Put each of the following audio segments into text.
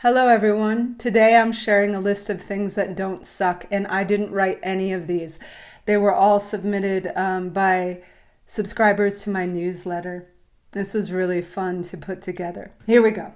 Hello, everyone. Today I'm sharing a list of things that don't suck, and I didn't write any of these. They were all submitted by subscribers to my newsletter. This was really fun to put together. Here we go.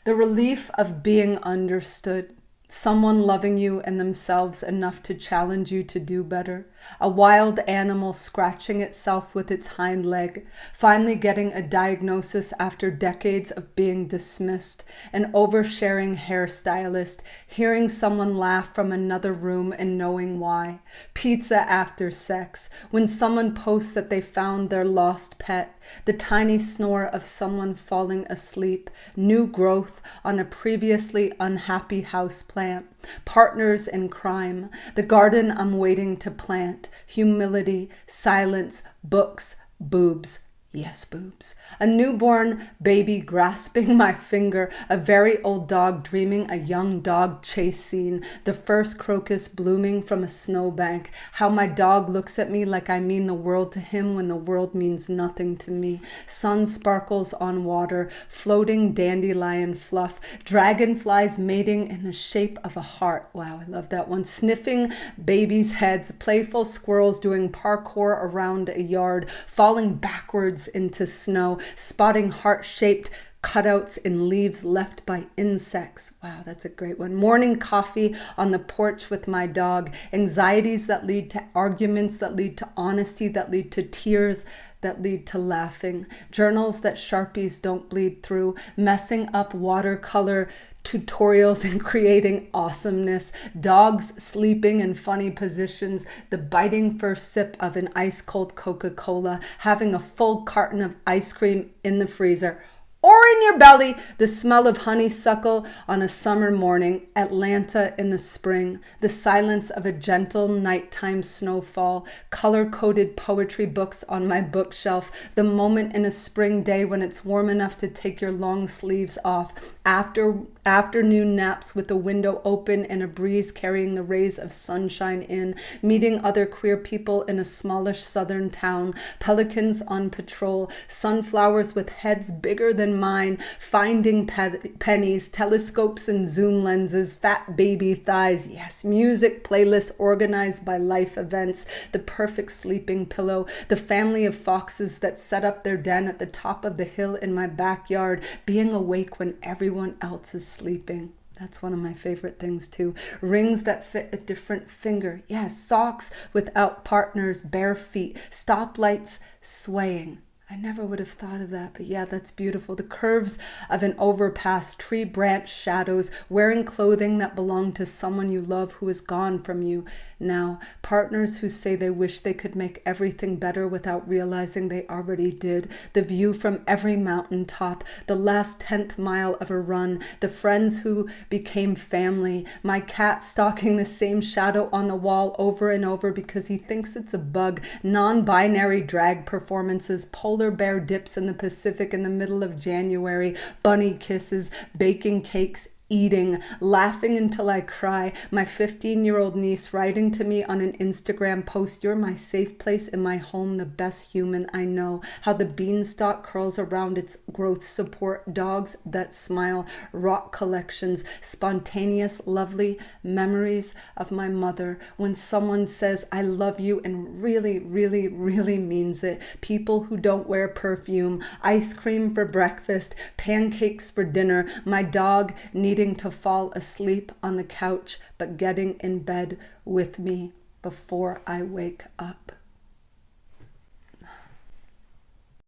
The relief of being understood. Someone loving you and themselves enough to challenge you to do better. A wild animal scratching itself with its hind leg. Finally getting a diagnosis after decades of being dismissed. An oversharing hairstylist. Hearing someone laugh from another room and knowing why. Pizza after sex. When someone posts that they found their lost pet. The tiny snore of someone falling asleep. New growth on a previously unhappy houseplant. Partners in crime. The garden I'm waiting to plant. Humility, silence, books, boobs. Yes, boobs. A newborn baby grasping my finger. A very old dog dreaming a young dog chase scene. The first crocus blooming from a snowbank. How my dog looks at me like I mean the world to him when the world means nothing to me. Sun sparkles on water. Floating dandelion fluff. Dragonflies mating in the shape of a heart. Wow, I love that one. Sniffing babies' heads. Playful squirrels doing parkour around a yard. Falling backwards into snow, spotting heart-shaped cutouts in leaves left by insects. Wow, that's a great one. Morning coffee on the porch with my dog. Anxieties that lead to arguments, that lead to honesty, that lead to tears, that lead to laughing. Journals that Sharpies don't bleed through. Messing up watercolor tutorials and creating awesomeness. Dogs sleeping in funny positions. The biting first sip of an ice cold Coca-Cola. Having a full carton of ice cream in the freezer or in your belly. The smell of honeysuckle on a summer morning. Atlanta in the spring. The silence of a gentle nighttime snowfall. Color-coded poetry books on my bookshelf. The moment in a spring day when it's warm enough to take your long sleeves off. Afternoon naps with the window open and a breeze carrying the rays of sunshine in. Meeting other queer people in a smallish southern town. Pelicans on patrol. Sunflowers with heads bigger than mine. Finding pennies. Telescopes and zoom lenses. Fat baby thighs. Yes, music playlists organized by life events. The perfect sleeping pillow. The family of foxes that set up their den at the top of the hill in my backyard. Being awake when everyone else is sleeping. That's one of my favorite things too. Rings that fit a different finger. Yes, socks without partners, bare feet, stoplights swaying. I never would have thought of that, but yeah, that's beautiful. The curves of an overpass, tree branch shadows, wearing clothing that belonged to someone you love who is gone from you now. Partners who say they wish they could make everything better without realizing they already did. The view from every mountaintop, the last 10th mile of a run, the friends who became family, my cat stalking the same shadow on the wall over and over because he thinks it's a bug, non-binary drag performances, polar bear dips in the Pacific in the middle of January, bunny kisses, baking cakes, eating, laughing until I cry, my 15-year-old niece writing to me on an Instagram post, "You're my safe place in my home, the best human I know," how the beanstalk curls around its growth support, dogs that smile, rock collections, spontaneous, lovely memories of my mother, when someone says, "I love you," and really, really, really means it, people who don't wear perfume, ice cream for breakfast, pancakes for dinner, my dog needing to fall asleep on the couch, but getting in bed with me before I wake up.